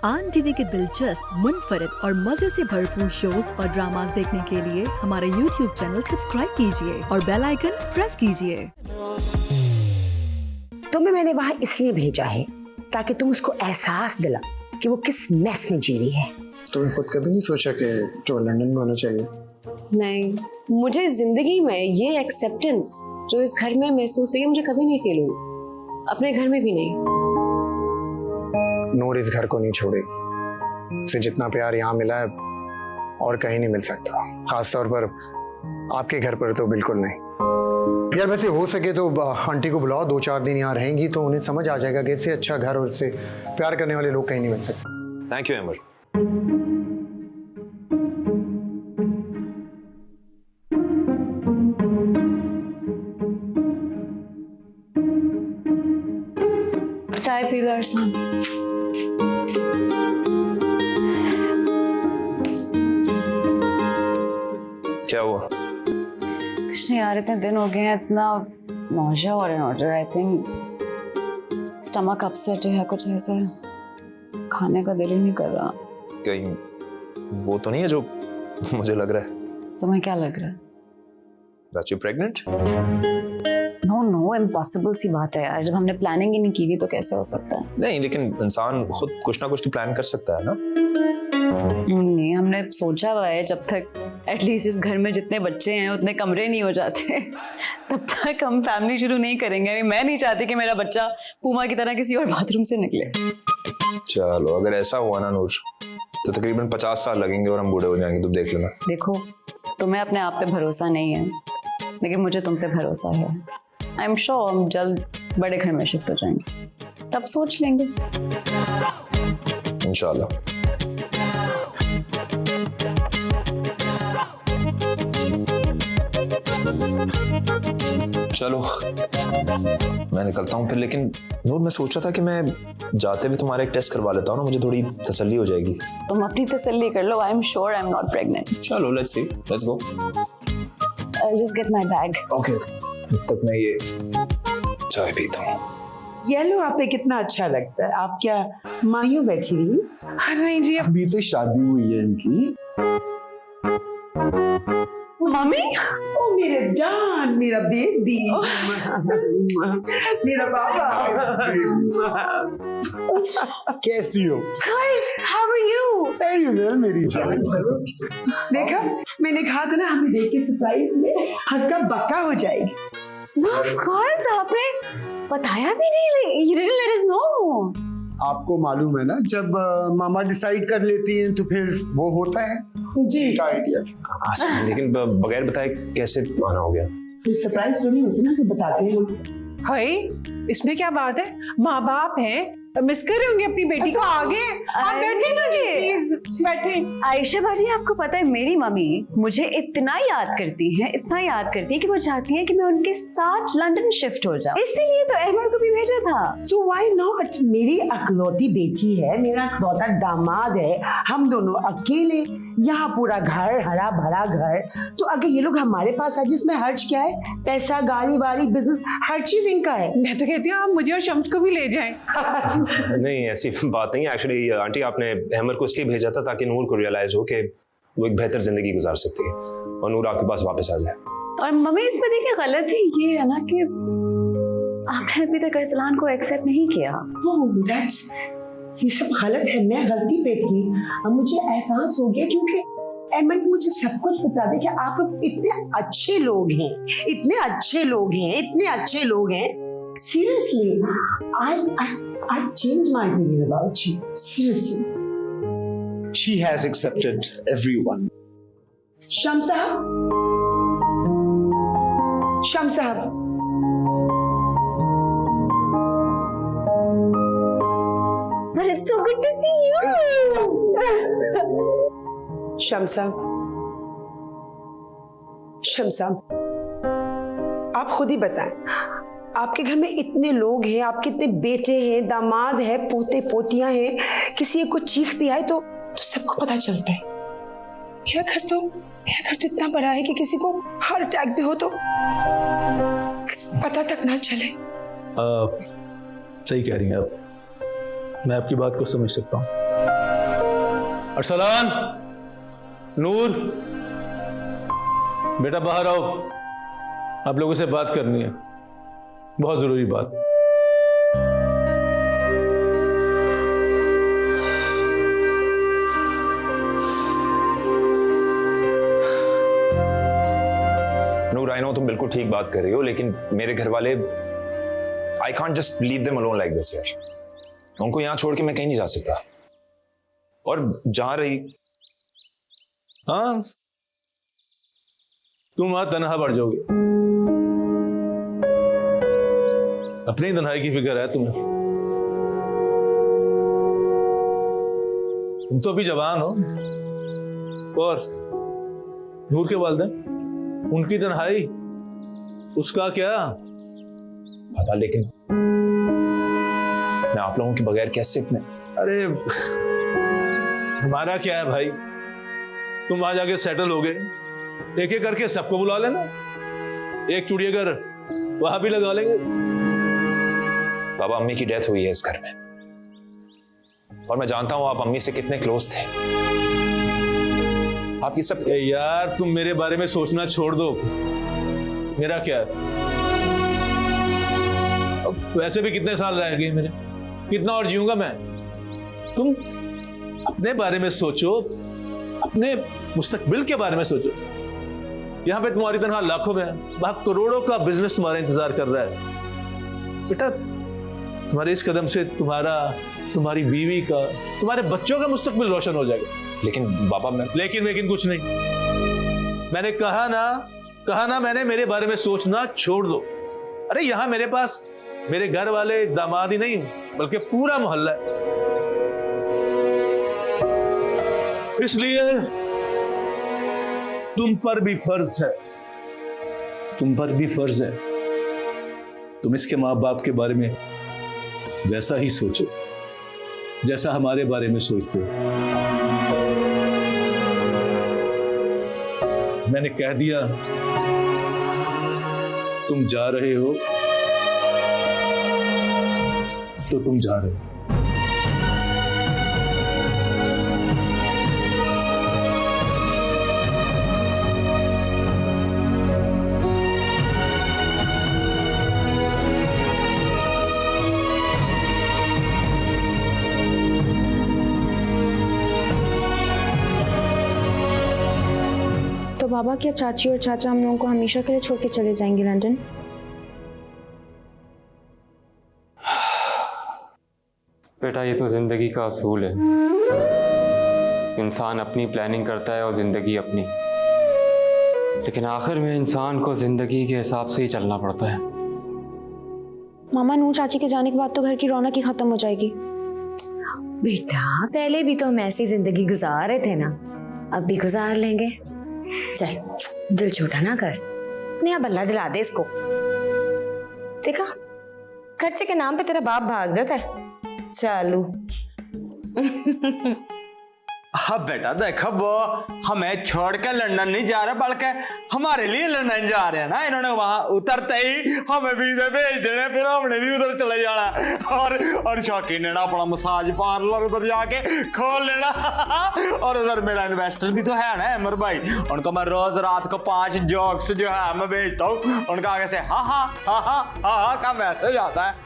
आन टीवी के दिलचस्प, मुनफरिद और मजे से भरपूर शोज और ड्रामास देखने के लिए हमारे YouTube चैनल सब्सक्राइब कीजिए और बेल आइकन प्रेस कीजिए। तुम्हें मैंने वहाँ इसलिए भेजा है ताकि तुम उसको एहसास दिला कि वो किस मेस में जी रही है। तुमने खुद कभी नहीं सोचा कि तो लंदन में होना चाहिए? नहीं, मुझे जिंदगी में ये एक्सेप्टेंस जो इस घर में महसूस हुई है मुझे कभी नहीं फील हुई, अपने घर में भी नहीं। नूर इस घर को नहीं छोड़ेगी। उसे जितना प्यार यहाँ मिला है और कहीं नहीं मिल सकता, खास तौर पर आपके घर पर तो बिल्कुल नहीं। यार वैसे हो सके तो आंटी को बुलाओ, 2-4 दिन यहाँ रहेंगी तो उन्हें समझ आ जाएगा कि इससे अच्छा घर और इससे प्यार करने वाले लोग कहीं नहीं मिल सकते। थैंक यू अमर। चाय पी लो अरसलान। क्या हुआ? कुछ नहीं यार, इतने दिन हो गए हैं, इतना नौशा हो रहा है। आई थिंक स्टमक अपसेट है, कुछ ऐसा खाने का दिल ही नहीं कर रहा। कहीं वो तो नहीं है जो मुझे लग रहा है? तुम्हें क्या लग रहा है? That you pregnant? No impossible सी बात है यार, जब हमने प्लानिंग ही नहीं की हुई तो कैसे हो सकता है? नहीं, लेकिन इंसान खुद कुछ ना कुछ तो प्लान कर सकता है ना। नहीं, हमने सोचा हुआ है जब तक एटलीस्ट इस घर में जितने बच्चे हैं उतने कमरे नहीं हो जाते तब तक हम फैमिली शुरू नहीं करेंगे। मैं नहीं चाहती कि मेरा बच्चा पूमा की तरह किसी और बाथरूम से निकले। चलो अगर ऐसा हुआ ना नूर तो तकरीबन 50 साल लगेंगे और हम बूढ़े हो जाएंगे, तुम देख लेना। देखो, तुम्हें अपने आप पे भरोसा नहीं है लेकिन मुझे तुम पे भरोसा है। आई एम श्योर हम जल्द बड़े घर में शिफ्ट हो जाएंगे, तब सोच लेंगे इंशाल्लाह। चलो मैं निकलता हूँ फिर, लेकिन नूर मैं सोचा था कि मैं जाते हुए तुम्हारा एक टेस्ट करवा लेता हूँ ना, मुझे थोड़ी तसल्ली हो जाएगी। तुम अपनी तसल्ली कर लो। I am sure I am not pregnant. चलो let's see, let's go. I'll just get my bag. Okay, तब तक मैं ये चाय पीता हूँ। येलो आप पे कितना अच्छा लगता है। आप क्या मायूं बैठी हुई? नहीं जी, अभी तो शादी हुई है इनकी। मम्मी, ओ मेरे जान, मेरा बेबी, मेरा बाबा। कैसी हो? Good, how are you? Very well मेरी जान। देखा, मैंने कहा था ना हमें देख के सरप्राइज में हक्का बक्का हो जाएगी। No, of course, आपने बताया भी नहीं। You didn't let us know. आपको मालूम है ना, जब मामा डिसाइड कर लेती हैं तो फिर वो होता है जी का आइडिया था। लेकिन बगैर बताए कैसे आना हो गया? फिर सरप्राइज तो नहीं होती ना, तो बताते हैं हम। हाय, इसमें क्या बात है? माँ बाप हैं, मिस कर रहे होंगे अपनी बेटी को। आगे आप बैठे ना जी, प्लीज बैठे। आयशा भाजी, आपको पता है मेरी मम्मी मुझे इतना याद करती है, इतना याद करती है कि वो चाहती है कि मैं उनके साथ लंदन शिफ्ट हो जाऊं। इसीलिए तो अहमद को भी भेजा था। So why not? मेरी अकलौती बेटी है, मेरा अकलौता दामाद है, हम दोनों अकेले, यहाँ पूरा घर, हरा भरा घर। तो अगर ये लोग हमारे पास आए, जिसमें हर्ज क्या है? पैसा, गाड़ी वाड़ी, बिजनेस, हर चीज इनका है। मैं तो कहती हूँ आप मुझे और शम्स को भी ले जाएं। नहीं ऐसी बात नहीं है। एक्चुअली आंटी, आपने अहमद को इसलिए भेजा था ताकि नूर को रियलाइज हो कि वो एक बेहतर जिंदगी गुजार सकती है और नूर आपके पास वापस आ जाए। और मम्मी, इसमें देखिए गलती ये है ना कि आपने अभी तक अरसलान को एक्सेप्ट नहीं किया। ये सब गलत है, मैं गलती पे थी। अब मुझे एहसास हो गया क्योंकि अहमद मुझे सब कुछ बता दे कि आप लोग इतने अच्छे लोग हैं, इतने अच्छे लोग हैं, इतने अच्छे लोग हैं। Seriously, I changed my opinion about you. Seriously. She has accepted everyone. Sham sahab. Sham sahab. But it's so good to see you. Sham sahab. Sham sahab. आप खुद ही बताएं, आपके घर में इतने लोग हैं, आपके इतने बेटे हैं, दामाद है, पोते पोतियां हैं, किसी को चीख भी आए तो सबको पता चलता है। मेरा घर तो इतना बड़ा है कि किसी को हार्ट अटैक भी हो तो पता तक ना चले। सही कह रही हैं आप, मैं आपकी बात को समझ सकता हूँ। अरसलान, नूर, बेटा बाहर आओ, आप लोगों से बात करनी है, बहुत जरूरी बात। नूर, आई नो तुम बिल्कुल ठीक बात कर रही हो, लेकिन मेरे घर वाले, I can't just leave them alone like this यार। उनको यहां छोड़ के मैं कहीं नहीं जा सकता। और जहां रही, हाँ, तुम वहां तनहा पड़ जाओगे, अपनी तन्हाई की फिक्र है तुम्हें। तुम तो अभी जवान हो, और नूर के वालिदैन, उनकी तन्हाई, उसका क्या पता, लेकिन मैं आप लोगों के बगैर कैसे अपने। अरे हमारा क्या है भाई, तुम वहां जाके सेटल हो गए, एक एक करके सबको बुला लेना, एक चिड़ियाघर वहां भी लगा लेंगे। बाबा, अम्मी की डेथ हुई है इस घर में, और मैं जानता हूं आप अम्मी से कितने क्लोज थे। आप ये सब यार, तुम मेरे बारे में सोचना छोड़ दो, मेरा क्या है, अब वैसे भी कितने साल रह गए मेरे, कितना और जीऊंगा मैं। तुम अपने बारे में सोचो, अपने मुस्तकबिल के बारे में सोचो। यहां पे तुम्हारी तरह लाखों में, वहां करोड़ों का बिजनेस तुम्हारा इंतजार कर रहा है। बेटा, तुम्हारे इस कदम से तुम्हारा, तुम्हारी बीवी का, तुम्हारे बच्चों का मुस्तकबिल रोशन हो जाएगा। लेकिन बाबा, मैं लेकिन कुछ नहीं। मैंने कहा ना मैंने, मेरे बारे में सोचना छोड़ दो। अरे यहां मेरे पास मेरे घर वाले, दामाद ही नहीं बल्कि पूरा मोहल्ला है, इसलिए तुम पर भी फर्ज है, तुम इसके माँ बाप के बारे में वैसा ही सोचो जैसा हमारे बारे में सोचते हो। मैंने कह दिया तुम जा रहे हो तो तुम जा रहे हो। तो बाबा, क्या चाची और चाचा हम लोगों को हमेशा के लिए छोड़ के चले जाएंगे लंदन? बेटा, ये तो जिंदगी का असूल है, इंसान अपनी प्लानिंग करता है और जिंदगी अपनी, लेकिन आखिर में इंसान को जिंदगी के हिसाब से ही चलना पड़ता है। मामा, नूर चाची के जाने के बाद तो घर की रौनक ही खत्म हो जाएगी। बेटा, पहले भी तो हम ऐसी जिंदगी गुजार रहे थे ना, अब भी गुजार लेंगे। चल, दिल छोटा ना कर, अपने यहाँ बल्ला दिला दे इसको। देखा, खर्चे के नाम पे तेरा बाप भाग जाता है। चालू। हाँ बेटा, देखो वो हमें छोड़कर लंदन नहीं जा रहे, बल्कि हमारे लिए लंदन जा रहे हैं ना। इन्होंने वहां उतरते ही हमें वीजे भेज देने, फिर हमने भी उधर चले जाना, और शौकीन ने ना अपना मसाज पार्लर उधर जाके खोल लेना। और उधर मेरा इन्वेस्टर भी तो है ना अमर भाई, उनको मैं रोज रात को 5 जोक्स जो है मैं भेजता हूँ, उनका आगे से हा हा हा हा हा हा का मैसेज आता है।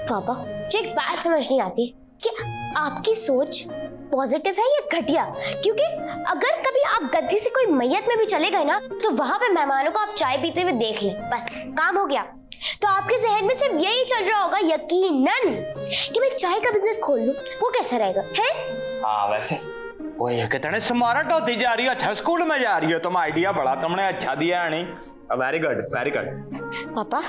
पापा, मुझे एक बात समझ नहीं आती कि आपकी सोच पॉजिटिव है या घटिया, क्योंकि अगर कभी आप गद्दी से कोई मैयत में भी चले गए ना, तो वहां पे मेहमानों को आप चाय पीते हुए देख लें, बस काम हो गया। तो आपके जहन में सिर्फ यही चल रहा होगा यकीनन कि मैं चाय का बिजनेस खोल लूं। वो कैसा रहेगा है? हाँ, वैसे वो ये कितने स्मार्ट होती जा रही है, अच्छा स्कूल में जा रही हो तुम, आइडिया बड़ा तुमने अच्छा दिया है। नहीं, वेरी गुड वेरी गुड। पापा,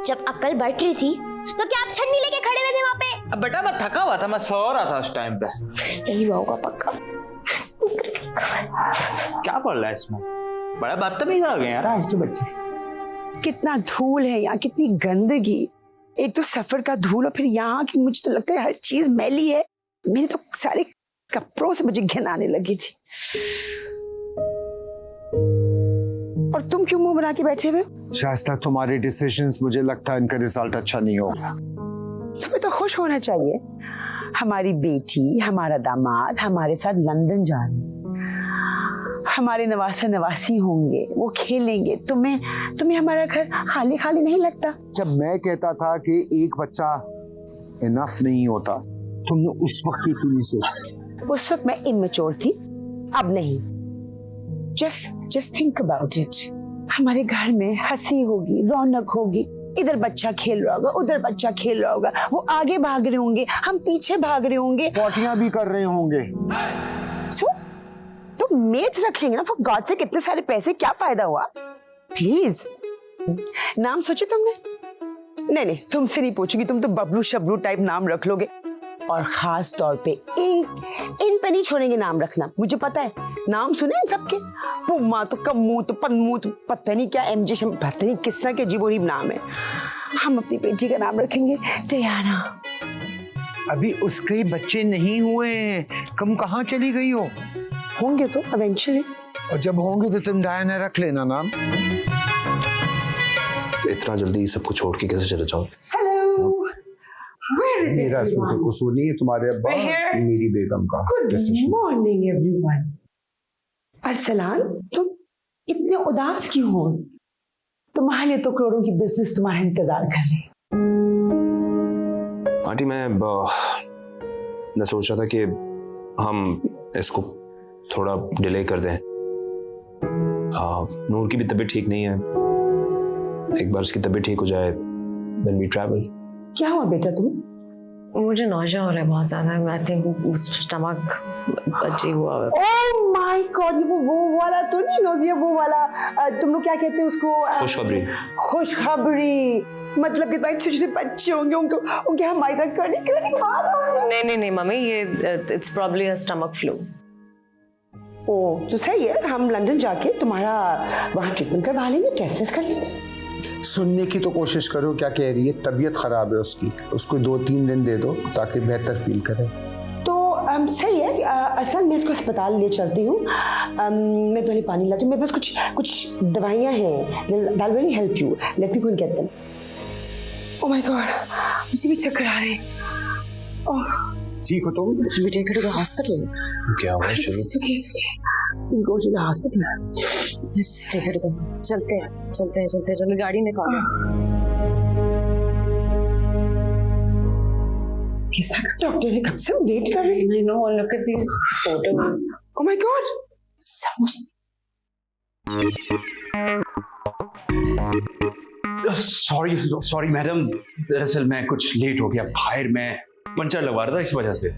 जब अक्ल बढ़ रही थी तो क्या आप छन्नी लेके खड़े हुए थे वहां पे? अब बेटा, मैं थका हुआ था, मैं सो रहा था उस टाइम पे। यही होगा पक्का। क्या बोल रहा है इसमें, बड़ा बदतमीज हो गए यार आज के बच्चे। कितना धूल है यहाँ, कितनी गंदगी, एक तो सफर का धूल और फिर यहाँ की, मुझे तो लगता है हर चीज मैली है। मेरे तो सारे कपड़ों से मुझे घिन आने लगी थी। और तुम क्यों मुंह बना के बैठे हुए? शास्ता, तुम्हारे डिसीजंस, मुझे लगता है इनका रिजल्ट अच्छा नहीं होगा। तुम्हें तो खुश होना चाहिए। हमारी बेटी, हमारा दामाद हमारे साथ लंदन जा रहे हैं। हमारे नवासा नवासी होंगे, वो खेलेंगे। तुम्हें हमारा घर खाली खाली नहीं लगता? जब मैं कहता था कि एक बच्चा इनफ नहीं होता, तुमने उस वक्त ही क्यों नहीं सोचा? उस वक्त मैं इमेच्योर थी, अब नहीं। Just think about it. हमारे घर में हंसी होगी, रौनक होगी। इधर बच्चा खेल रहा होगा, उधर बच्चा खेल रहा होगा। वो आगे भाग रहे होंगे, हम पीछे भाग रहे होंगे, पार्टियां भी कर रहे होंगे। तो मेड्स रख लेंगे ना। फॉर गॉड से कितने सारे पैसे, क्या फायदा हुआ? प्लीज। नाम सोचे तुमने? नहीं, तुमसे नहीं पूछूंगी। तुम तो बबलू शबलू टाइप नाम रख लोगे। और खास तौर पे इन पे नहीं छोड़ेंगे नाम रखना। मुझे पता है, नाम सुने इन सबके, पुम्मा तो कम्मू तो पन्नू तो पता नहीं क्या, एमजे पता नहीं किस तरह के अजीबोगरीब नाम है। हम अपनी बेटी का नाम रखेंगे डियाना। अभी उसके बच्चे नहीं हुए हैं, तुम कहाँ चली गई हो? होंगे तो इवेंचुअली। और जब होंगे तो तुम डायना रख लेना नाम। इतना जल्दी सबको छोड़ के कैसे चले जाऊं? मेरा इसमें कोई कसूर नहीं है, तुम्हारे अब्बा मेरी बेगम का। Good morning everyone. अरसलान, तुम इतने उदास क्यों हो? तुम्हारे लिए तो करोड़ों की बिजनेस तुम्हारा इंतजार कर रही। आंटी मैं सोच रहा था कि हम इसको थोड़ा डिले कर दें। नूर की भी तबीयत ठीक नहीं है, एक बार उसकी तबीयत ठीक हो जाए then we travel। क्या हुआ बेटा तुम? मुझे नौशा हो रहा है बहुत ज्यादा। आई थिंक स्टमक अजीब हुआ है। ओह माय गॉड, वो वाला तो नहीं नौजिया, वो वाला तुम लोग क्या कहते हैं उसको? खुशखबरी। खुशखबरी मतलब कितना छोटे छोटे बच्चे होंगे, उनके हमारे तक कली कली। नहीं मम्मी, ये it's probably a stomach flu. ओ तो सही है, हम लंदन जाके तुम्हारा वहाँ ट्रीटमेंट करवा लेंगे, टेस्ट कर लेंगे। सुनने की तो कोशिश करो क्या कह रही है। तबीयत खराब है उसकी, उसको 2-3 दिन दे दो ताकि बेहतर फील करे। तो सही है। असल मैं इसको अस्पताल ले चलती हूँ। मैं थोड़ी पानी लाती हूँ। मेरे पास कुछ दवाइयाँ हैं। That will help you. Let me go and get them. Oh my God, मुझे भी चक्कर आ रहे हैं। ओह ठीक हो तुम? We take her to the hospital. क्या हुआ? It's okay. We'll go to the hospital. Just take her to the. चलते हैं गाड़ी निकालो। किसका डॉक्टर है? कब से वेट कर रही है। I know. Look at these photos. Oh my God. Sorry madam, दरअसल मैं कुछ लेट हो गया। बाहर मैं पंचर लगवा रहा था, इस वजह से।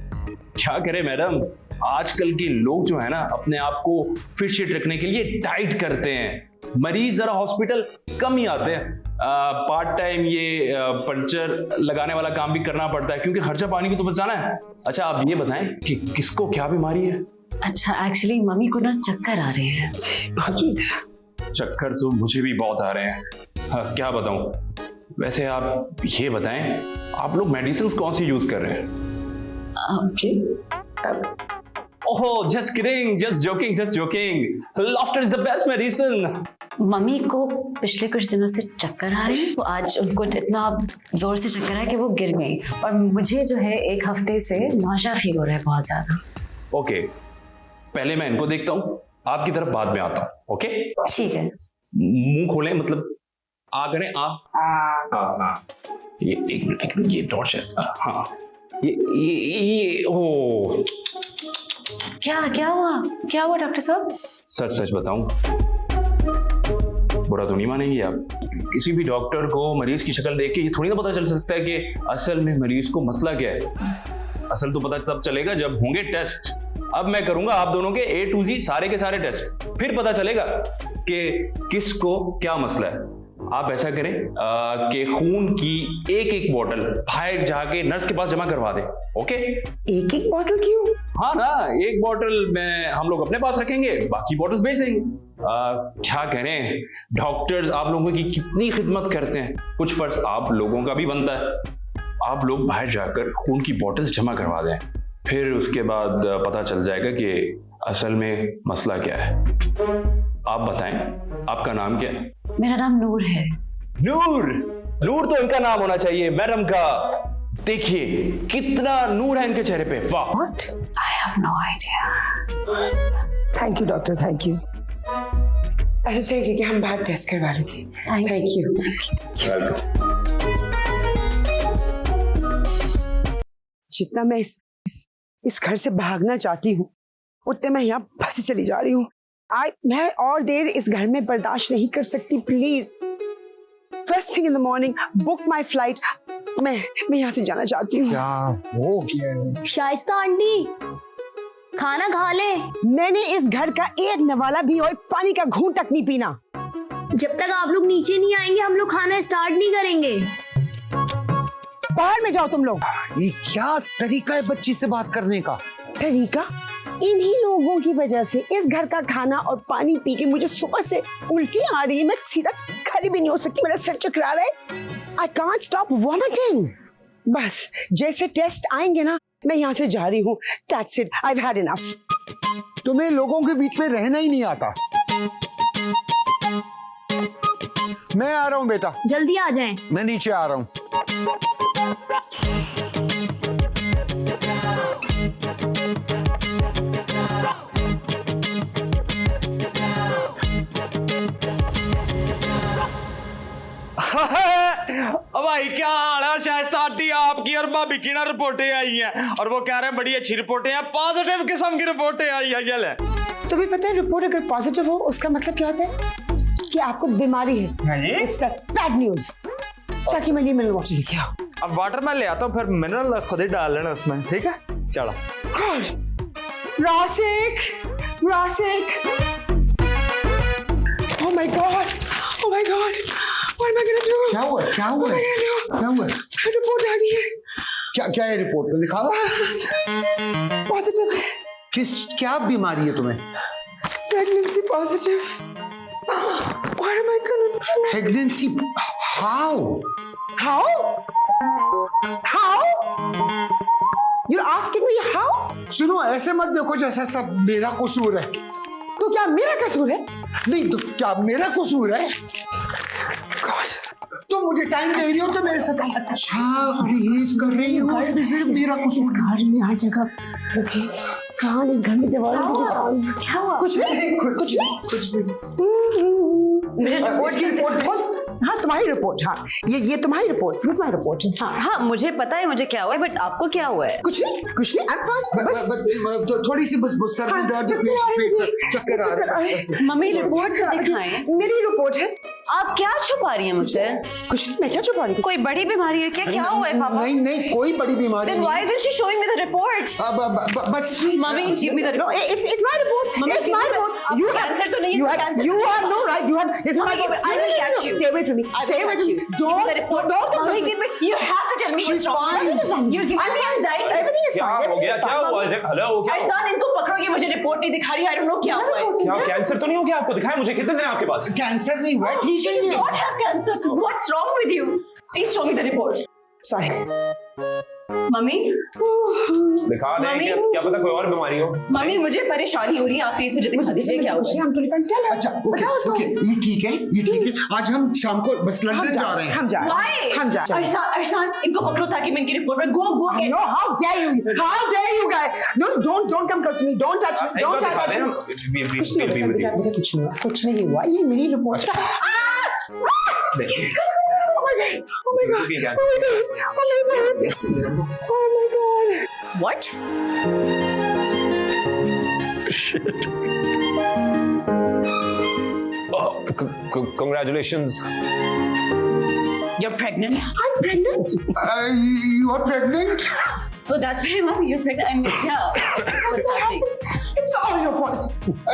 क्या करें मैडम, आजकल के लोग जो है ना, अपने आप को फिट शिट रखने के लिए डाइट करते हैं। मरीज जरा हॉस्पिटल कम ही आते हैं। पार्ट टाइम ये पंचर लगाने वाला काम भी करना पड़ता है, क्योंकि खर्चा पानी को तो बचाना है। अच्छा आप ये बताएं कि किसको क्या बीमारी है? अच्छा एक्चुअली मम्मी को ना चक्कर आ रहे हैं। चक्कर तो मुझे भी बहुत आ रहे हैं। हाँ, क्या बताऊं। वैसे आप ये बताएं, आप लोग मेडिसिन कौन सी यूज कर रहे हैं? Oh just kidding, just joking. Laughter is the best medicine. Mummy को पिछले कुछ दिनों से चक्कर आ रही है। तो आज उनको इतना जोर से चक्कर आया कि वो गिर गई। और मुझे जो है 1 हफ्ते से नौशा फील हो रहा है बहुत ज्यादा। ओके, पहले मैं इनको देखता हूँ, आपकी तरफ बाद में आता हूँ। ओके ठीक है। मुंह खोलें, मतलब आ करें। हाँ ये एक मिनट, ये टॉर्च है। हाँ ये ओ क्या हुआ डॉक्टर साहब? सच बताऊं, बुरा तो नहीं मानेंगी आप। किसी भी डॉक्टर को मरीज की शक्ल देख के ये थोड़ी ना पता चल सकता है कि असल में मरीज को मसला क्या है। असल तो पता तब चलेगा जब होंगे टेस्ट। अब मैं करूंगा आप दोनों के A to Z सारे के सारे टेस्ट, फिर पता चलेगा कि किसको क्या मसला है। आप ऐसा करें कि खून की एक बोतल बाहर जाके नर्स के पास जमा करवा दें। ओके? एक बोतल क्यों? हाँ ना, एक बोतल में हम लोग अपने पास रखेंगे, बाकी बोतल्स बेच देंगे। क्या करें, डॉक्टर्स आप लोगों की कितनी खिदमत करते हैं, कुछ फर्ज आप लोगों का भी बनता है। आप लोग बाहर जाकर खून की बोतल्स जमा करवा दें, फिर उसके बाद पता चल जाएगा कि असल में मसला क्या है। आप बताएं, आपका नाम क्या है? मेरा नाम नूर है। नूर तो इनका नाम होना चाहिए, मैडम का। देखिए कितना नूर है इनके चेहरे पे, वाह। What? I have no idea. Thank you doctor, thank you. अच्छा चलिए ठीक है, हम बाहर टेस्ट करवा लेते हैं। Thank you. जितना मैं इस घर से भागना चाहती हूँ उतने मैं यहाँ फंसी चली जा रही हूँ। मैं और देर इस घर में बर्दाश्त नहीं कर सकती। Please first thing in the morning book my flight. मैं यहाँ से जाना चाहती हूँ। क्या हो गया है? शाइस्ता आंटी खाना खा ले। मैंने इस घर का एक नवाला भी और पानी का घूंट तक नहीं पीना। जब तक आप लोग नीचे नहीं आएंगे हम लोग खाना स्टार्ट नहीं करेंगे। बाहर में जाओ तुम लोग। ये क्या तरीका है बच्ची से बात करने का? तरीका? इन्हीं लोगों की वजह से इस घर का खाना और पानी पी के मुझे सुबह से उल्टी आ रही है। मैं सीधा खड़ी भी नहीं हो सकती, मेरा सिर चकरा रहा है। I can't stop vomiting. बस जैसे टेस्ट आएंगे ना मैं यहाँ से जा रही हूँ। That's it. I've had enough. तुम्हें लोगों के बीच में रहना ही नहीं आता। मैं आ रहा हूँ बेटा। जल्दी आ जाएं। मैं नीचे आ रहा हूँ। अब भाई क्या हाल है शाइस्ता आंटी? आपकी और भाभी की ना रिपोर्टें आई हैं और वो कह रहे हैं बड़ी अच्छी रिपोर्टें हैं, पॉजिटिव किस्म की रिपोर्टें आई है। ये ले। तुम्हें पता है रिपोर्ट अगर पॉजिटिव हो उसका मतलब क्या होता है? कि आपको बीमारी है। That's bad news. चाकी मेरे लिए मिनरल वाटर लेके आओ। अब वाटर मैं ले आता हूँ, फिर मिनरल खुद ही डाल लेना उसमें, ठीक है? चलो। रासिक, रासिक। Oh my God, oh my God. What am I gonna do? क्या हुआ? क्या हुआ? क्या हुआ? रिपोर्ट आ गई है। क्या है रिपोर्ट में लिखा? पॉजिटिव है। क्या बीमारी है तुम्हें? Pregnancy positive. What am I gonna do? Pregnancy? How? How? How? You're asking me how? सुनो ऐसे मत देखो जैसा सब मेरा कसूर है। तो क्या मेरा कसूर है? नहीं तो क्या मेरा कसूर है? तो मुझे टाइम दे रही हो तो मेरे साथ अच्छा बिहेव कर रही हो, उसमें सिर्फ मेरा कसूर। घर में हर जगह ओके कान इस घर में दीवारों पे कुछ नहीं कुछ नहीं। मुझे रिपोर्ट हाँ तुम्हारी रिपोर्ट। हाँ ये तुम्हारी रिपोर्ट है। हाँ हाँ मुझे पता है मुझे क्या हुआ है, बट आपको क्या हुआ है? कुछ नहीं I'm fine, बस थोड़ी सी बस सर में दर्द, चक्कर आ रहा है। मम्मी रिपोर्ट दिखाएं। मेरी रिपोर्ट है। आप क्या छुपा रही हैं मुझसे? कुछ नहीं, मैं क्या छुपा रही हूँ? कोई बड़ी बीमारी है क्या? क्या हुआ है पापा? नहीं कोई बड़ी बीमारी नहीं। Then why isn't she showing me the report? बस mummy give me the report. No, it's my report. It's my report. You have cancer तो नहीं है? You have no right. You have. It's my report. I will catch you. Stay away from me. Stay away from me. Don't. The report. Mummy give me. You have to tell me what's wrong. You're giving me anxiety. Everything is क्या fine. हो गया? क्या हुआ? Hello क्या? अरसान इनको पकड़ो, ये मुझे रिपोर्ट नहीं दिखा रही। I don't know क्या हुआ है। क्या कैंसर तो नहीं हो गया आपको? दिखाएं मुझे, कितने दिन है आपके पास? कैंसर नहीं हुआ, ठीक है She ये। does not have cancer. What's wrong with you? Please show me the report. Sorry. Mummy दिखा दें क्या पता कोई और बीमारी हो। मम्मी मुझे परेशानी हो रही है, आप प्लीज मुझे दिखा दीजिए क्या हुआ है। हम तो डिफेंड चल। अच्छा ओके ये ठीक है। आज हम शाम को बस लंदन जा रहे हैं। हम जा रहे हैं। हम जा रहे हैं। अरसान इनको पकड़ो ताकि मैं इनकी रिपोर्ट में गो No, how dare you guys? No, don't come close to me. Don't touch me. Don't touch me. कुछ नहीं हुआ। ये मेरी रिपोर्ट है। Oh my God. What? Congratulations. You're pregnant? I'm pregnant. You are pregnant? Well, that's very much. You're pregnant. I mean, yeah. What's happening? It's all your fault.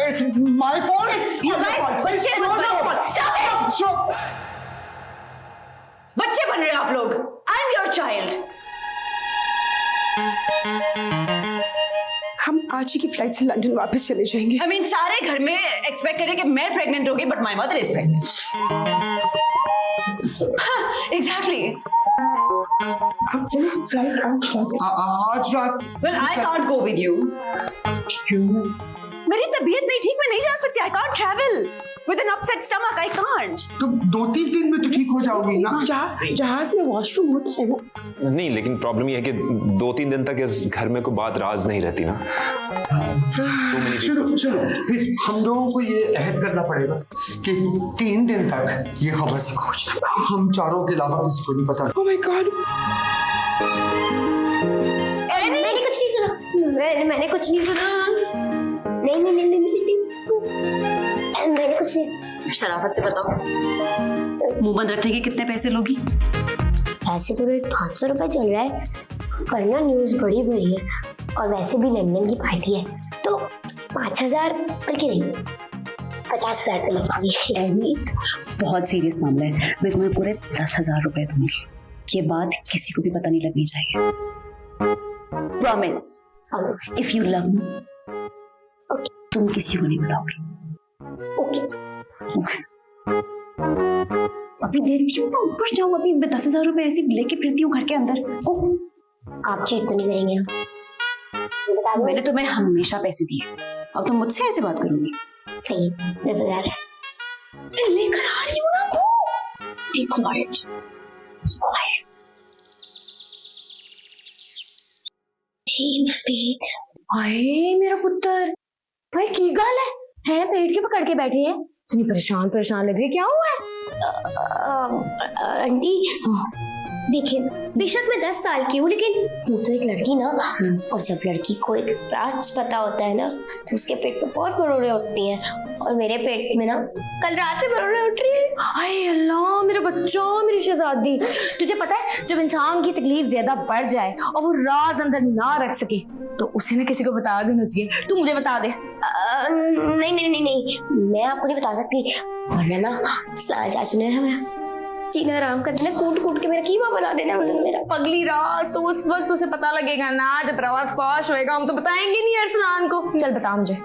It's my fault. You guys, बच्चे बन रहे हो. Stop it. बच्चे बन रहे हो आप लोग. I'm your child. हम आज ही की फ्लाइट से लंदन वापस चले जाएंगे। I mean, सारे घर में एक्सपेक्ट करें कि मैं प्रेग्नेंट होगी, but my mother is pregnant. Exactly. अब चलो फ्लाइट आज रात। Well, I can't go with you. क्यों? मेरी तबीयत नहीं ठीक, मैं नहीं जा सकती। I can't travel with an upset stomach, I can't. तो 2-3 दिन में तो ठीक हो जाओगी ना। जहाज में वॉशरूम होता है वो। नहीं, लेकिन प्रॉब्लम ये है कि 2-3 दिन तक इस घर में कोई बात राज नहीं रहती ना। सुनो सुनो, फिर हम लोगों को ये अहद करना पड़ेगा कि 3 दिन तक ये खबर हम चारों के अलावा किसी को नहीं पता। Oh my God. मैंने कुछ नहीं सुना, मैंने कुछ नहीं सुना। नहीं नहीं नहीं मैंने कुछ नहीं सुना। शराफत से बताओ, मुंह बंद रखने के कितने पैसे लोगी? ऐसे तो रेट 500 रुपए चल रहा है, पर ना न्यूज बड़ी बड़ी है और वैसे भी लंदन की पार्टी है तो 5000 बल्कि नहीं 50,000 तो लगेगी। बहुत सीरियस मामला है, मैं तुम्हें पूरे 10,000 रुपए दूंगी। ये बात किसी को भी पता नहीं लगनी चाहिए। Promise, if you love me तुम किसी को नहीं बताओगे। अभी देखती हूँ ना, ऊपर जाऊँ। अभी 10,000 रुपए ऐसे लेके फिरती हूँ घर के अंदर। आप चीट तो नहीं करेंगे? मैंने तुम्हें हमेशा पैसे दिए, अब तुम मुझसे ऐसे बात करोगी? सही, 10,000 है। मैं लेकर आ रही हूँ ना को। Be quiet. हाय मेरा पुत्र, भाई की गल है पेट के पकड़ के बैठे हैं, इतनी परेशान परेशान लग रही है, क्या हुआ है? आंटी देखिए, बेशक मैं 10 साल की हूँ लेकिन हूँ तो एक लड़की ना, और जब लड़की को एक राज पता होता है ना तो उसके पेट में बहुत मरोड़े उठती हैं, और मेरे पेट में ना कल रात से मरोड़े उठ रही है। हाय अल्लाह, मेरा बच्चा, मेरी शहजादी। तुझे पता है जब इंसान की तकलीफ ज्यादा बढ़ जाए और वो राज अंदर ना रख सके तो उसे ना किसी को बता देना चाहिए। तू मुझे बता दे। नहीं नहीं नहीं नहीं, मैं आपको नहीं बता सकती, वरना ना इस्लाम चाचू ने हमारा जीना आराम कर देना, कूट कूट के मेरा कीमा बना देना मेरा। पगली राज तो उस वक्त उसे पता लगेगा ना जब राज फाश होएगा, हम तो बताएंगे नहीं अरसलान को। चल बता मुझे।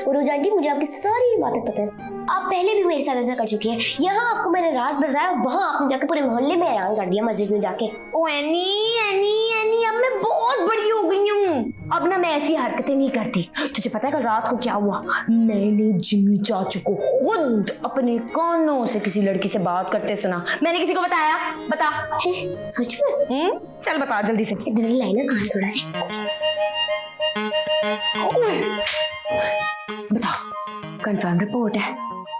उरूज आंटी, मुझे आपकी सारी बातें पता है, आप पहले भी मेरे साथ ऐसा कर चुकी है। यहाँ आपको मैंने राज बताया, वहाँ आपने जाके पूरे मोहल्ले में ऐलान कर दिया, मस्जिद में जाके। ओ एनी एनी एनी, अब मैं बहुत बड़ी हो गई हूँ, अब ना मैं ऐसी हरकतें नहीं करती। तुझे पता है कल रात को क्या हुआ? मैंने जिम्मी चाचू को खुद अपने कानों से किसी लड़की से बात करते सुना। मैंने किसी को बताया? बता। सच में? चल बता जल्दी से। इधर लाइना कान थोड़ा है। बता, कंफर्म रिपोर्ट है?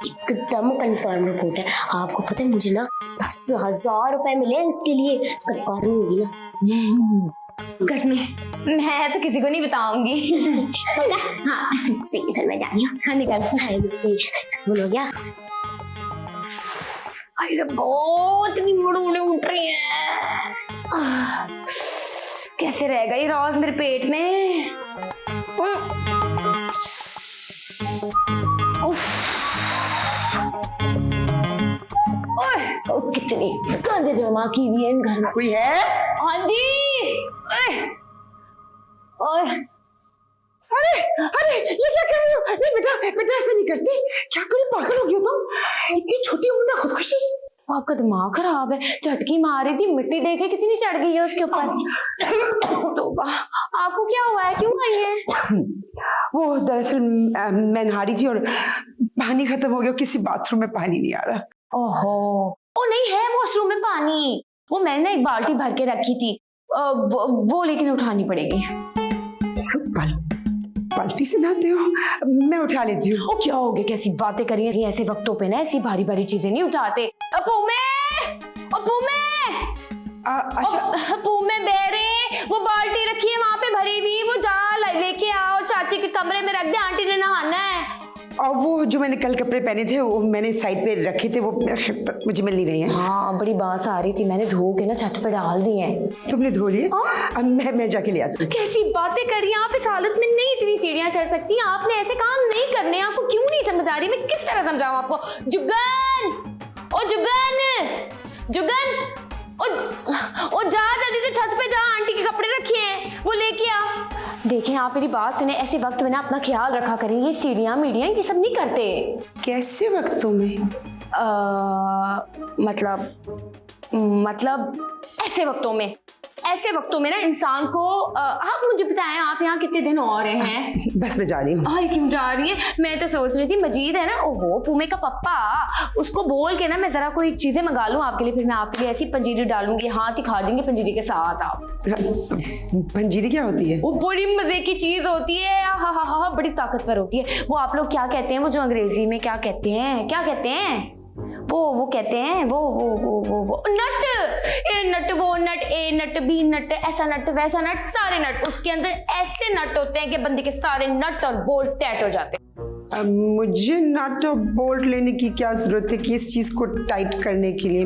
एकदम कंफर्म रिपोर्ट है। आपको पता है मुझे ना 10,000 रुपए मिले इसके लिए, कंफर्म होगी ना। कसम, मैं तो किसी को नहीं बताऊंगी। हाँ सही, फिर मैं जा रही हूँ। हाँ निकल, बोलो क्या? बहुत मुड़मुड़े उठ रही है, कैसे रहेगा ये राज मेरे पेट में? कितनी गंदे जमा की हुई है इन घर में। कोई है? हाँ जी। अरे अरे ये क्या कर रही हो? नहीं बेटा, बेटा ऐसे नहीं करती। क्या करूं, पागल हो गई हो तुम? इतनी छोटी उम्र में खुदकुशी? आपका दिमाग खराब है, झटकी मार रही थी, मिट्टी देखे कितनी चढ़ गई है उसके ऊपर। तो आपको क्या हुआ है, क्यों आई है? वो दरअसल मैं नहा रही थी और पानी खत्म हो गया, किसी बाथरूम में पानी नहीं आ रहा। ओहो, ओ नहीं है वॉशरूम में पानी, वो मैंने एक बाल्टी भर के रखी थी, वो लेकिन उठानी पड़ेगी। बाल्टी से नहाते हो? मैं उठा लेती हूँ। ओ क्या हो गया, कैसी बातें करी हैं, ऐसे वक्तों पे ना ऐसी भारी भारी चीजें नहीं उठाते। अपू में बेरे, वो बाल्टी रखी है वहां पे भरी हुई, वो जा लेके आओ, चाची के कमरे में रख दे, आंटी ने नहाना है। और वो जो मैंने कल कपड़े पहने थे वो मैंने साइड पे रखे थे, वो मुझे मिल नहीं रही है। हाँ बड़ी बात आ रही थी, मैंने धो के ना छत पे डाल दी है। तुमने धो लिए? अब मैं जाके ले आती हूँ। कैसी बातें कर रही हैं आप, इस हालत में नहीं इतनी सीढ़ियां चढ़ सकती, आपने ऐसे काम नहीं करने। आपको क्यों नहीं समझ आ रही, मैं किस तरह समझाऊं आपको? जुगन, ओ जुगन, जुगन, ओ जा जल्दी से छत पे जा, आंटी के कपड़े रखे हैं वो लेके आ। देखें आप मेरी बात सुने, ऐसे वक्त में ना अपना ख्याल रखा करें, ये सीढ़ियां मीडियां ये सब नहीं करते। कैसे वक्तों में? मतलब ऐसे वक्तों में ऐसे वक्तों में ना इंसान को आप मुझे बताएं, आप यहाँ कितने दिन और हैं? बस मैं जा रही हूँ। हाय क्यों जा रही है? मैं तो सोच रही थी मजीद है ना, ओहो पुमे का पप्पा, उसको बोल के ना मैं जरा कोई चीजें मंगा लूँ आपके लिए, फिर मैं आपके लिए ऐसी पंजीरी डालूंगी, हाथ ही खा जाएंगे पंजीरी के साथ आप। पंजीरी क्या होती है? वो बड़ी मजे की चीज होती है, हा बड़ी ताकतवर होती है। वो आप लोग क्या कहते हैं, वो जो अंग्रेजी में क्या कहते हैं, क्या कहते हैं वो कहते हैं वो नट, ए नट, वो नट, ए नट, बी नट, ऐसा नट वैसा नट, सारे नट उसके अंदर ऐसे नट होते हैं कि बंदे के सारे नट और बोल्ट टाइट हो जाते हैं। मुझे नट और बोल्ट लेने की क्या जरूरत है कि इस चीज को टाइट करने के लिए?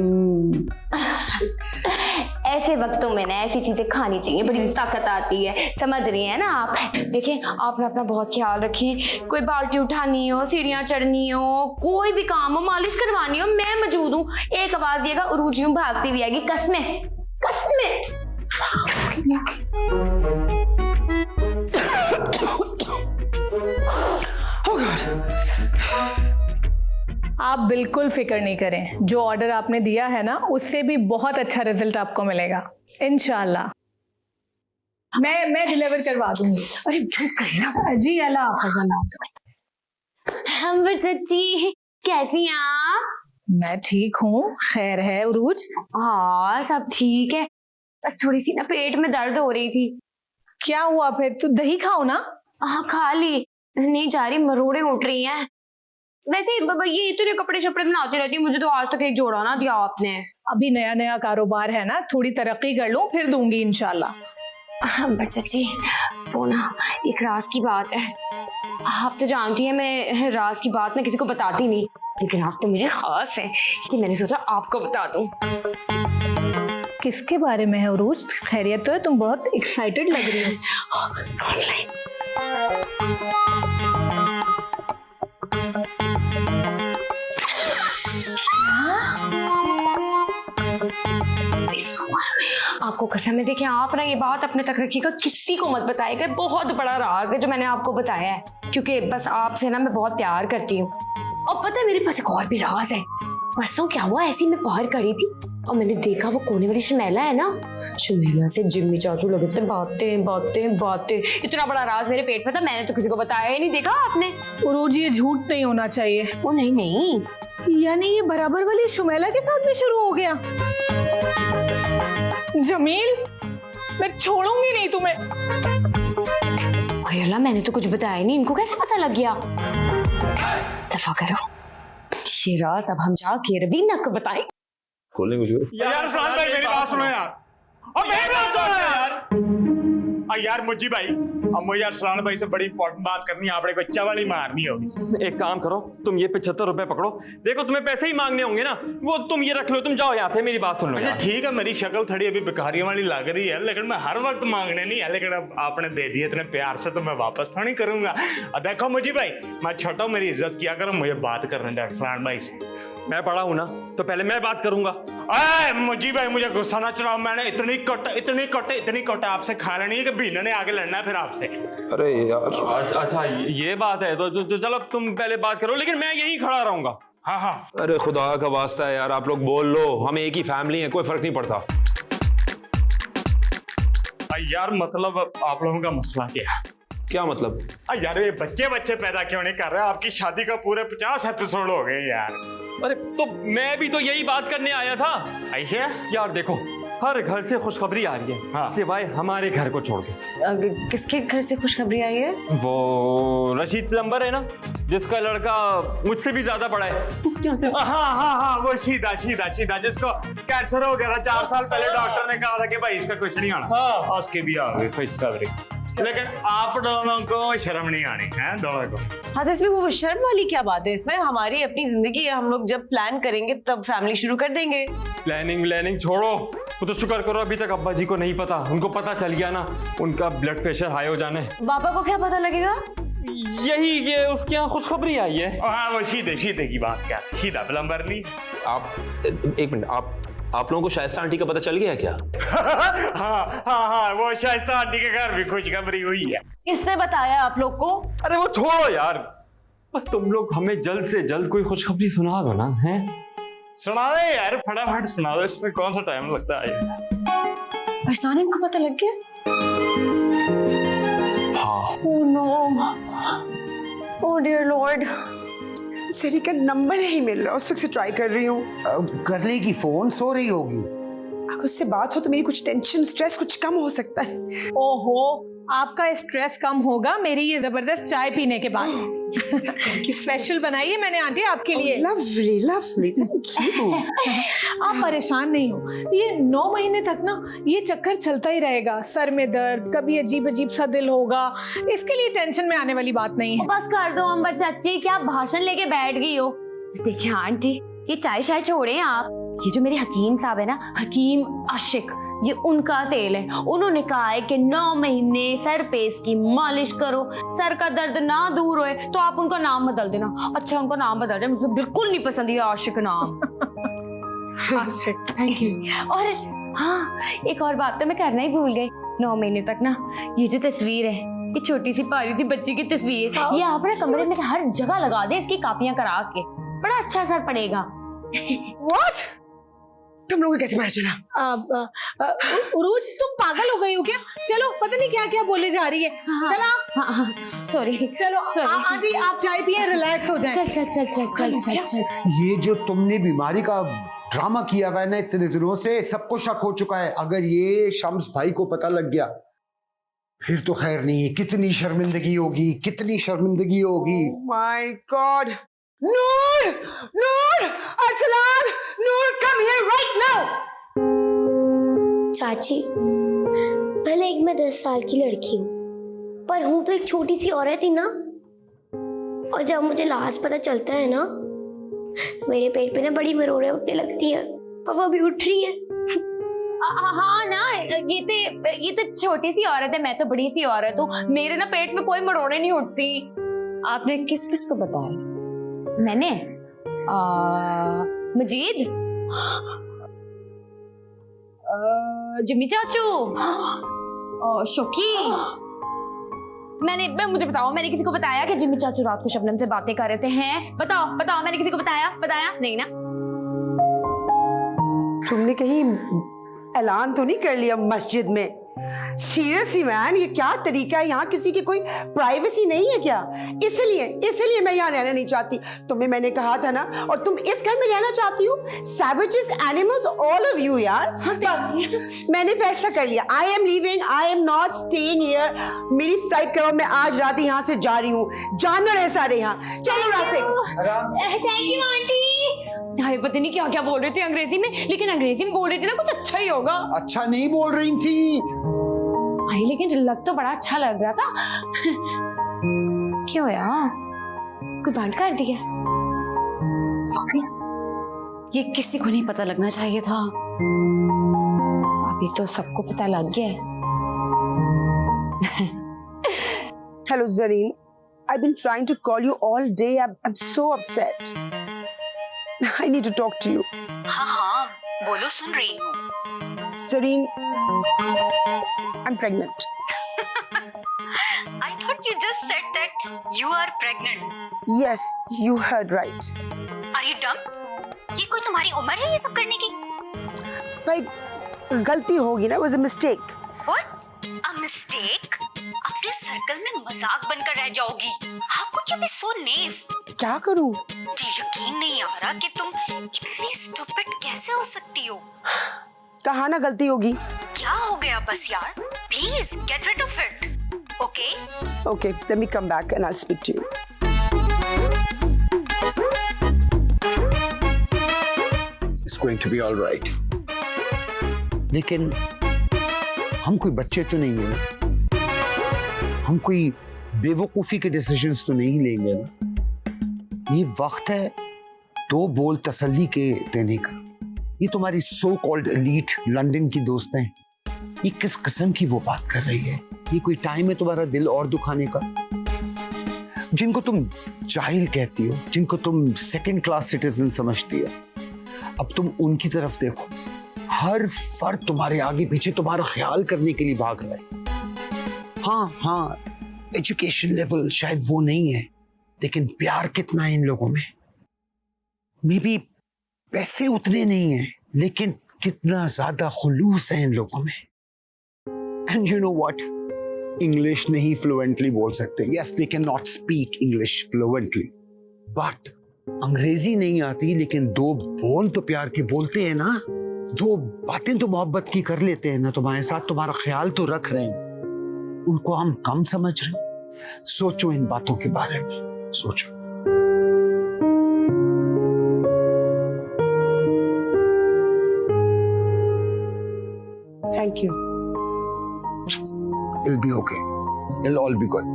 ऐसे वक्तों में ना ऐसी चीजें खानी चाहिए, बड़ी ताकत आती है, समझ रही हैं ना आप? देखें आप अपना बहुत ख्याल रखें, कोई बाल्टी उठानी हो, सीढ़ियां चढ़नी हो, कोई भी काम हो, मालिश करवानी हो, मैं मौजूद हूँ। एक आवाज दिएगा उरूज यूं भागती हुई आएगी, कसमें कसमें। आप बिल्कुल फिक्र नहीं करें, जो ऑर्डर आपने दिया है ना उससे भी बहुत अच्छा रिजल्ट आपको मिलेगा इंशाल्लाह। मैं डिलीवर करवा दूंगी। अरे करें ना जी, अल्लाह हाफ़िज़। हम चाची कैसी हैं आप? मैं ठीक हूँ, खैर है उरूज? हाँ सब ठीक है, बस थोड़ी सी ना पेट में दर्द हो रही थी। क्या हुआ फिर? तो दही खाओ ना। हाँ खा ली, नहीं जा रही, मरोड़े उठ रही हैं। वैसे ये इतने कपड़े शपड़े बनाती रहती है, मुझे तो आज तक एक जोड़ा ना दिया आपने। अभी नया नया कारोबार है ना, थोड़ी तरक्की कर लूं फिर दूंगी इंशाल्लाह। बट चाची वो ना एक राज की बात है, आप तो जानती हैं मैं राज की बात मैं किसी को बताती नहीं, लेकिन आप तो मेरे खास हैं, इसलिए मैंने सोचा आपको बता दूं। किसके बारे में है उरूज? खैरियत तो है? तुम बहुत एक्साइटेड लग रही हो। आपको कसम है, देखिए आप ना ये बात अपने तक रखिएगा, किसी को मत बताइएगा, बहुत बड़ा राज है जो मैंने आपको बताया है, क्योंकि बस आपसे ना मैं बहुत प्यार करती हूँ। और पता है मेरे पास एक और भी राज है। परसों क्या हुआ, ऐसी मैं बाहर खड़ी थी और मैंने देखा वो कोने वाली शमेला है ना, शमेला से जिम्मी चाचू लगे थे बातें बातें बातें। इतना बड़ा राज मेरे पेट में था, मैंने तो किसी को बताया ही नहीं। देखा आपने? उरूज ये झूठ नहीं होना चाहिए। वो नहीं, यानी ये बराबर वाली शुमेला के साथ में शुरू हो गया? जमील मैं छोड़ूंगी नहीं तुम्हें। अल्लाह मैंने तो कुछ बताया नहीं, इनको कैसे पता लग गया? दफा करो ये राज, अब हम जाके रबीना को बताएं। खोलने कुछ यार साहब भाई मेरी बात सुनो यार, और मेरी बात सुनो यार। यार मुझी भाई, अब मुझे यार सलान भाई से बड़ी इंपॉर्टेंट बात करनी है, आपने कोई चवल ही मारनी होगी। एक काम करो, तुम ये 75 रुपए पकड़ो, देखो तुम्हें पैसे ही मांगने होंगे ना, वो तुम ये रख लो, तुम जाओ यहाँ से, मेरी बात सुन लो। अच्छा ठीक है, मेरी शक्ल थोड़ी अभी भिखारियों वाली लग रही है, लेकिन मैं हर वक्त मांगने नहीं है, लेकिन अब आपने दे दिए इतने प्यार से तो मैं वापस थोड़ी करूंगा। देखो मुझी भाई, मैं छोटा हूं, मेरी इज्जत किया करो, मुझे बात करने दे सलान भाई से। मैं बड़ा हूं ना, तो पहले मैं बात करूंगा। मुझी भाई मुझे गुस्सा ना चढ़ाओ, मैंने इतनी कोट आपसे खा लेनी है कि बीना ने आगे लड़ना है फिर आपसे। अरे यार अच्छा ये बात है, तो चलो तुम पहले बात करो, लेकिन मैं यहीं खड़ा रहूंगा। हाँ। अरे खुदा का वास्ता है यार, आप लोग बोल लो, हम एक ही फैमिली है, कोई फर्क नहीं पड़ता। यार मतलब आप लोगों का मसला क्या मतलब? यार ये बच्चे पैदा क्यों नहीं कर रहे? आपकी शादी का पूरे 50 एपिसोड हो गए यार। अरे तो मैं भी तो यही बात करने आया था। ऐसे यार देखो, हर घर से खुशखबरी आ रही है, हाँ। सिवाय हमारे घर को छोड़ के। किसके घर से खुशखबरी आई है? वो रशीद प्लम्बर है ना, जिसका लड़का मुझसे भी ज्यादा बड़ा है, उसके यहाँ से। हाँ, वो शीदा जिसको कैंसर हो गया था 4 साल पहले, डॉक्टर ने कहा था कि भाई इसका कुछ नहीं आना। हाँ। उसकी भी आ गई खुशखबरी, लेकिन आप दोनों को शर्म नहीं आनी है दोनों को। हाँ तो इसमें वो शर्म वाली क्या बात है? इसमें हमारी अपनी जिंदगी है, हम लोग जब प्लान करेंगे तब फैमिली शुरू कर देंगे। प्लानिंग छोड़ो, वो तो शुक्र करो अभी तक अब्बा जी को नहीं पता, उनको पता चल गया ना उनका ब्लड प्रेशर हाई हो जाना है। पापा को क्या पता लगेगा? यही ये उसके यहाँ खुशखबरी आई है। हाँ वो शीदे की बात क्या, शीदा प्लम्बर नहीं। आप एक मिनट, आप लोगों को शाइस्ता आंटी का पता चल गया है क्या? हाँ, वो शाइस्ता आंटी के घर भी खुशखबरी हुई है। किसने बताया आप लोग को? अरे वो छोड़ो यार, बस तुम लोग हमें जल्द से जल्द कोई खुशखबरी सुना दो ना। है सुना दे यार, फटाफट सुना दो, इसमें कौन सा टाइम लगता है। फरसान इनको पता लग गया? हाँ oh no, oh dear lord. सरी का नंबर नहीं मिल रहा, उस वक्त से ट्राई कर रही हूँ। कर लेगी फोन, सो रही होगी। अगर उससे बात हो तो मेरी कुछ टेंशन स्ट्रेस कुछ कम हो सकता है। ओहो, आपका स्ट्रेस कम होगा मेरी ये जबरदस्त चाय पीने के बाद। स्पेशल बनाई है मैंने आंटी आपके लिए। Lovely lovely, thank you. आप परेशान नहीं हो, ये 9 महीने तक ना ये चक्कर चलता ही रहेगा। सर में दर्द, कभी अजीब अजीब सा दिल होगा, इसके लिए टेंशन में आने वाली बात नहीं है। बस कर दो अंबर चाची, क्या भाषण लेके बैठ गई हो? देखिए आंटी, ये चाय शाय छोड़े आप, ये जो मेरे हकीम साहब है ना, हकीम आशिक, ये उनका तेल है। उन्होंने कहा है कि 9 महीने सर पे इसकी मालिश करो, सर का दर्द ना दूर होए तो आप उनका नाम बदल देना। अच्छा उनका नाम बदल जाए, मुझे बिल्कुल नहीं पसंद ये आशिक नाम। आशिक, थैंक यू। और हाँ, एक और बात तो मैं करना ही भूल गई। 9 महीने तक ना ये जो तस्वीर है, ये छोटी सी प्यारी सी बच्ची की तस्वीर, ये आप ना कमरे में हर जगह लगा दे, इसकी कापियां करा के, बड़ा अच्छा असर पड़ेगा। What? तुम लोगों को कैसे पता चला? उरूज तुम पागल हो गई हो क्या? चलो, पता नहीं क्या क्या बोले जा रही है। चला, सॉरी, चलो आंटी आप चाय पिए, रिलैक्स हो जाए। चल चल चल चल चल चल चल। ये जो तुमने बीमारी का ड्रामा किया हुआ है ना इतने दिनों से, सबको शक हो चुका है। अगर ये शम्स भाई को पता लग गया फिर तो खैर नहीं है। कितनी शर्मिंदगी होगी, कितनी शर्मिंदगी होगी। My God! Noor, Noor, Arsalan, Noor, come here right now. चाची, भले एक मैं 10 साल की लड़की हूँ, पर हूँ तो एक छोटी सी औरत ही ना। और जब मुझे लास्ट पता चलता है ना, मेरे पेट पे ना बड़ी मरोड़े उठने लगती है, और वो भी उठ रही है। हाँ ना, ये तो छोटी सी औरत है, मैं तो बड़ी सी औरत हूँ। मेरे ना पेट में कोई मरोड़े नहीं उठती। आपने किस किस को बताया? मैंने मजीद, जिम्मी चाचू, शोकी। मुझे बताओ, मैंने किसी को बताया कि जिम्मी चाचू रात को शबनम से बातें कर रहे थे? हैं? बताओ मैंने किसी को बताया नहीं ना? तुमने कहीं ऐलान तो नहीं कर लिया मस्जिद में? सीरियसली मैन, ये क्या तरीका है? यहाँ किसी की कोई प्राइवेसी नहीं है क्या? इसलिए मैं यहाँ रहना नहीं चाहती। तुम्हें मैंने कहा था ना, और तुम इस घर में रहना चाहती हो। Savages, animals, all of you यार। बस मैंने फैसला कर लिया। I am leaving, I am not staying here. मेरी फ्लाइट करो, मैं आज रात यहाँ से जा रही हूँ। जानवर है सारे यहाँ। चलो रास्ते। Thank you aunty. हाय, पता नहीं क्या क्या बोल रहे थे अंग्रेजी में, लेकिन अंग्रेजी में बोल रहे थे ना, कुछ अच्छा ही होगा। अच्छा नहीं बोल रही थी भाई, लेकिन लग तो बड़ा अच्छा लग रहा था। क्यों यार, कोई बंद कर दिया? ये किसी को नहीं पता लगना चाहिए था। अभी तो सबको पता लग गया है। Hello Zareen, I've been trying to call you all day. I'm so upset. I need to talk to you. हाँ, बोलो, सुन रही हूँ। Zareen, I'm pregnant. I thought you just said that you are pregnant. Yes, you heard right. Are you dumb? ये कोई तुम्हारी उम्र है ये सब करने की? भाई गलती होगी ना, was a mistake. What? A mistake? अपने सर्कल में मजाक बनकर रह जाओगी। How could you be so naive? क्या करूं? मुझे यकीन नहीं आ रहा कि तुम इतनी stupid कैसे हो सकती हो। कहा ना गलती होगी। क्या हो गया बस यार? Please get rid of it. Okay? Okay, let me come back and I'll speak to you. It's going to be all right. लेकिन हम कोई बच्चे तो नहीं है ना, हम कोई बेवकूफी के डिसीजंस तो नहीं लेंगे ना। ये वक्त है 2 बोल तसल्ली के देने का। ये तुम्हारी सो कॉल्ड एलीट लंदन की दोस्तें, ये किस किस्म की वो बात कर रही है? ये कोई टाइम है तुम्हारा दिल और दुखाने का? जिनको तुम जाहिल कहती हो, जिनको तुम सेकंड क्लास सिटीजन समझती हो, अब तुम उनकी तरफ देखो। हर फर्द तुम्हारे आगे पीछे तुम्हारा ख्याल करने के लिए भाग रहा है। हाँ, एजुकेशन लेवल शायद वो नहीं है, लेकिन प्यार कितना है इन लोगों में। मे बी पैसे उतने नहीं हैं, लेकिन कितना ज्यादा खुलूस है इन लोगों में। And you know what? English नहीं फ्लुएंटली बोल सकते. Yes, they cannot speak English fluently. But अंग्रेजी नहीं आती, लेकिन दो बोल तो प्यार के बोलते हैं ना. दो बातें तो मोहब्बत की कर लेते हैं ना. तुम्हारे साथ तुम्हारा ख्याल तो रख रहे हैं. उनको हम कम समझ रहे हैं. सोचो इन बातों के बारे में. सोचो. Thank you. It'll be okay. It'll all be good.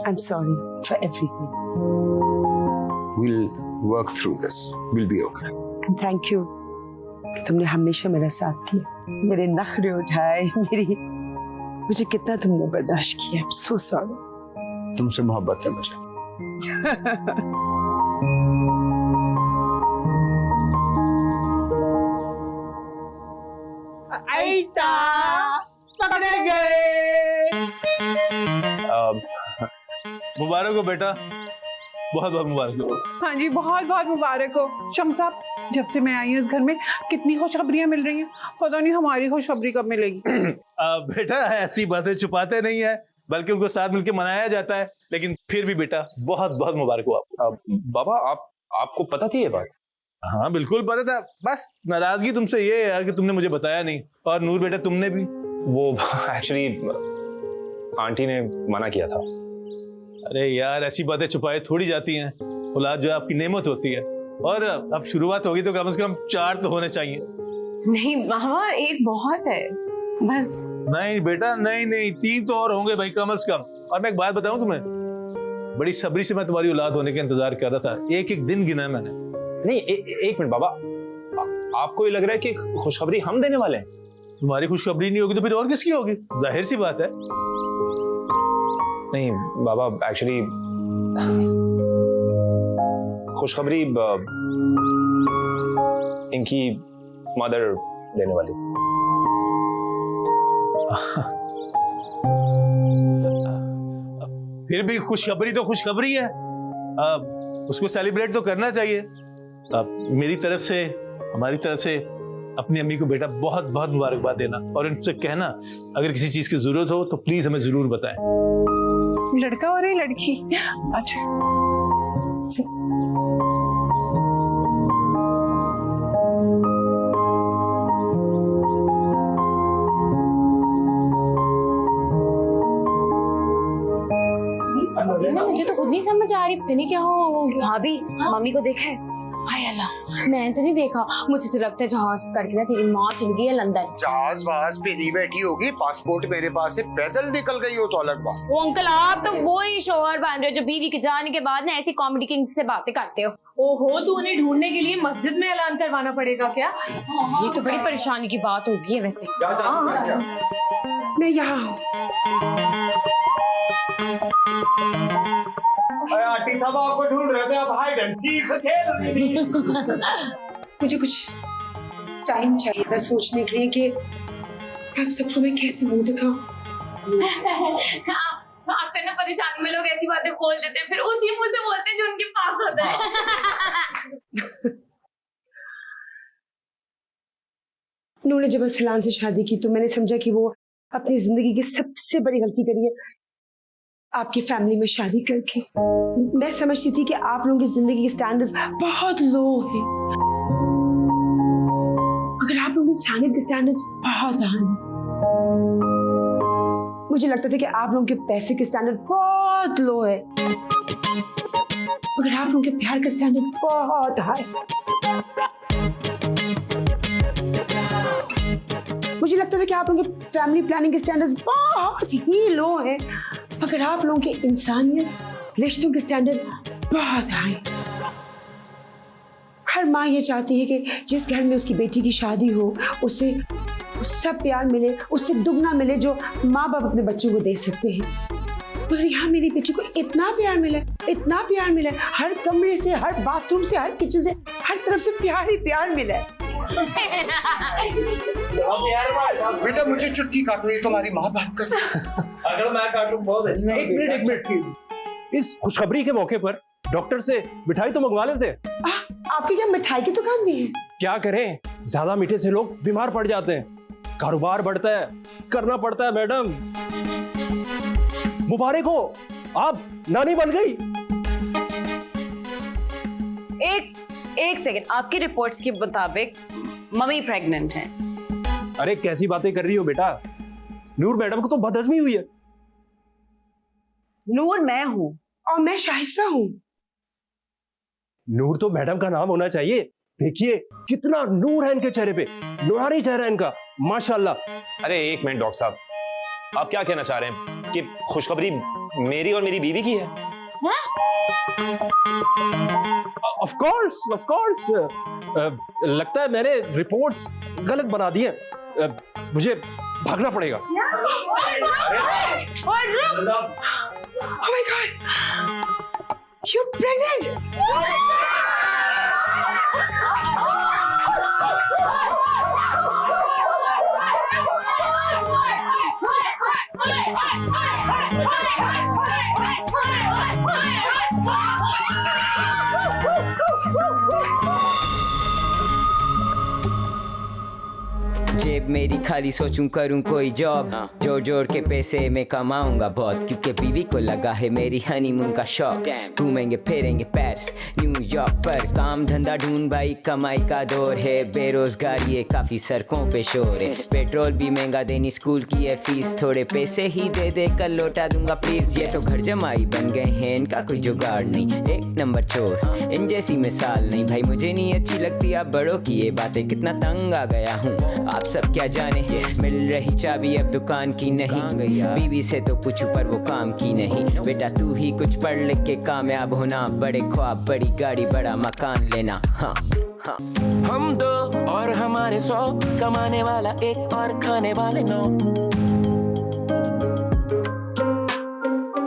I'm sorry for everything. We'll work through this. We'll be okay. And thank you कि तुमने हमेशा मेरा साथ दिया, मेरे नखरे उठाए, मुझे कितना तुमने बर्दाश्त किया. I'm so sorry. तुमसे मोहब्बत है मुझे. आइता पकड़े गए. मुबारक हो बेटा, बहुत बहुत मुबारक हो. हाँ जी, बहुत बहुत मुबारक हो. शम्स साहब, जब से मैं आई हूँ इस घर में कितनी खुशखबरियां मिल रही हैं. पता नहीं हमारी खुशखबरी कब मिलेगी. बेटा ऐसी बातें छुपाते नहीं है, बल्कि उनको साथ मिलकर मनाया जाता है. लेकिन फिर भी बेटा बहुत बहुत मुबारक हो आपको. बाबा आपको पता थी ये बात? हाँ बिल्कुल पता था. बस नाराजगी तुमसे ये है यार कि तुमने मुझे बताया नहीं. और नूर बेटा तुमने भी. वो एक्चुअली आंटी ने मना किया था. अरे यार ऐसी बातें छुपाए थोड़ी जाती हैं. औलाद जो आपकी नेमत होती है. और अब शुरुआत होगी तो कम से कम 4 तो होने चाहिए. नहीं मामा, एक बहुत है बस. नहीं बेटा, नहीं 3 तो और होंगे भाई कम से कम. और मैं एक बात बताऊं तुम्हें, बड़ी सब्री से मैं तुम्हारी औलाद होने का इंतजार कर रहा था. एक दिन गिना मैंने. नहीं एक मिनट बाबा, आपको ये लग रहा है कि खुशखबरी हम देने वाले हैं? तुम्हारी खुशखबरी नहीं होगी तो फिर और किसकी होगी? जाहिर सी बात है. नहीं बाबा, एक्चुअली खुशखबरी इनकी मदर देने वाली. फिर भी खुशखबरी तो खुशखबरी है. उसको सेलिब्रेट तो करना चाहिए. मेरी तरफ से, हमारी तरफ से अपनी अम्मी को बेटा बहुत बहुत मुबारकबाद देना. और उनसे कहना अगर किसी चीज की जरूरत हो तो प्लीज हमें जरूर बताएं. लड़का और ये लड़की. अच्छा मुझे तो खुद नहीं समझ आ रही, पता नहीं क्या हो. भाभी, मम्मी को देखा है? हाय अल्लाह, मैं तो नहीं देखा. मुझे तो लगता है जहाज करके ना तेरी माँ चली गई है लंदन. जहाज वहाज पे नहीं बैठी होगी. पासपोर्ट मेरे पास है. पैदल निकल गई हो तो अलग बात. वो अंकल, आप तो वही शोहर बन रहे हो जो बीवी के जाने के बाद ना ऐसी कॉमेडी किंग से बातें करते हो. ओहो, तो उन्हें ढूंढने के लिए मस्जिद में ऐलान करवाना पड़ेगा क्या? ये तो बड़ी परेशानी की बात होगी है वैसे. मैं यहाँ हूँ. आंटी साहब आपको ढूंढ रहे थे. आप हाइड एंड सीक खेल रही थी. मुझे कुछ टाइम चाहिए था सोचने के लिए कि आप सबको मैं कैसे मुंह दिखाऊं. अक्सर ना परेशानी में लोग ऐसी बातें बोल देते हैं, फिर उसी मुंह से बोलते हैं जो उनके पास होता है. नूर ने जब असलान से शादी की तो मैंने समझा कि वो अपनी जिंदगी की सबसे बड़ी गलती करी है आपकी फैमिली में शादी करके. मैं समझती थी कि आप लोगों की जिंदगी के स्टैंडर्ड्स बहुत लो हैं, मगर आप लोगों की इंसानियत के स्टैंडर्ड्स बहुत हाई हैं. मुझे लगता था कि आप लोगों के पैसे के स्टैंडर्ड बहुत लो है, मगर आप लोगों के प्यार का स्टैंडर्ड बहुत हाई. मुझे लगता था कि आप लोगों के फैमिली प्लानिंग के स्टैंडर्ड्स बहुत ही लो हैं, मगर आप लोगों के इंसानियत, रिश्तों के स्टैंडर्ड बहुत हाई. हर माँ ये चाहती है कि जिस घर में उसकी बेटी की शादी हो उससे सब प्यार मिले, उससे दुगना मिले जो माँ बाप अपने बच्चों को दे सकते हैं. मगर यहाँ मेरी बेटी को इतना प्यार मिला, इतना प्यार मिला. हर कमरे से, हर बाथरूम से, हर किचन से, हर तरफ से प्यार ही प्यार मिला. बेटा मुझे चुटकी काटो. ये तुम्हारी माँ बात कर. अगर मैं काटूं बहुत. एक मिनट. इस खुशखबरी के मौके पर डॉक्टर से मिठाई तो मंगवा लेते. आपकी क्या मिठाई की दुकान भी है? क्या करें, ज्यादा मीठे से लोग बीमार पड़ जाते हैं. कारोबार बढ़ता है, करना पड़ता है मैडम। मुबारक हो, आप नानी बन गई। एक सेकंड, आपकी रिपोर्ट्स के मुताबिक मम्मी प्रेग्नेंट है। अरे कैसी बातें कर रही हो बेटा, नूर मैडम को तो बदहजमी हुई है। नूर मैं हूं और मैं शाइस्ता हूँ। नूर तो मैडम का नाम होना चाहिए। देखिए कितना नूर है इनके चेहरे पे, नूरानी चेहरा है इनका, माशाल्लाह। अरे एक मिनट डॉक्टर साहब, आप क्या कहना चाह रहे हैं कि खुशखबरी मेरी और मेरी बीवी की है? ऑफ कोर्स लगता है मैंने रिपोर्ट्स गलत बना दी हैं। मुझे भागना पड़ेगा। Oh my God! You're pregnant! जेब मेरी खाली, सोचूं करूं कोई जॉब, जोड़ जोड़ के पैसे मैं कमाऊंगा बहुत, क्योंकि बीवी को लगा है मेरी हनीमून का शौक। घूमेंगे फिरेंगे पेरिस न्यूयॉर्क पर, काम धंधा ढूंढ भाई, कमाई का दौर है, बेरोजगारी है काफी, सड़कों पे शोर है, पेट्रोल भी महंगा, देनी स्कूल की है फीस, थोड़े पैसे ही दे दे कल लौटा दूंगा प्लीज। ये तो घर जमाई बन गए हैं, इनका कोई जुगाड़ नहीं, एक नंबर चोर, इन जैसी मिसाल नहीं भाई, मुझे नहीं अच्छी लगती आप बड़ों की ये बातें, कितना तंग आ गया हूँ आप सब क्या जाने। मिल रही चाबी अब दुकान की नहीं, बीवी से तो पूछूं पर वो काम की नहीं। बेटा तू ही कुछ पढ़ लिख के कामयाब होना, बड़े ख्वाब, बड़ी गाड़ी, बड़ा मकान लेना। हाँ हाँ, हम 2 और हमारे 100, कमाने वाला 1 और खाने वाले 9।